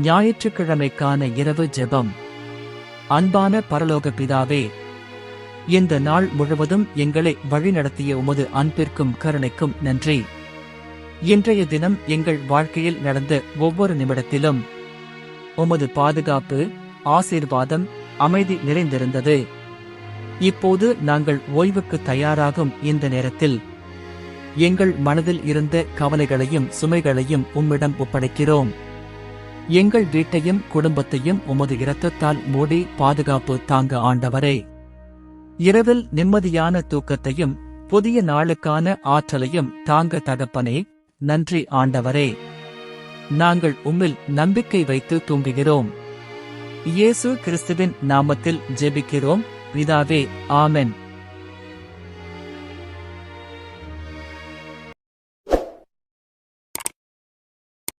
ஞாயிற்றுக்கிழமைக்கான இரவு ஜெபம். அன்பான பரலோக பிதாவே, இந்த நாள் முழுவதும் எங்களை வழிநடத்திய உமது அன்பிற்கும் கருணைக்கும் நன்றி. இன்றைய தினம் எங்கள் வாழ்க்கையில் நடந்த ஒவ்வொரு நிமிடத்திலும் உமது பாதுகாப்பு, ஆசீர்வாதம், அமைதி நிறைந்திருந்தது. இப்போது நாங்கள் ஓய்வுக்கு தயாராகும் இந்த நேரத்தில் எங்கள் மனதில் இருந்த கவலைகளையும் சுமைகளையும் உம்மிடம் ஒப்படைக்கிறோம். எங்கள் வீட்டையும் குடும்பத்தையும் உமது இரத்தத்தால் மூடி பாதுகாப்பு தாங்க ஆண்டவரே. இரவில் நிம்மதியான தூக்கத்தையும் புதிய நாளுக்கான ஆற்றலையும் தாங்க தகப்பனே. நன்றி ஆண்டவரே. நாங்கள் உம்மில் நம்பிக்கை வைத்து தூங்குகிறோம். இயேசு கிறிஸ்துவின் நாமத்தில் ஜெபிக்கிறோம் பிதாவே, ஆமென்.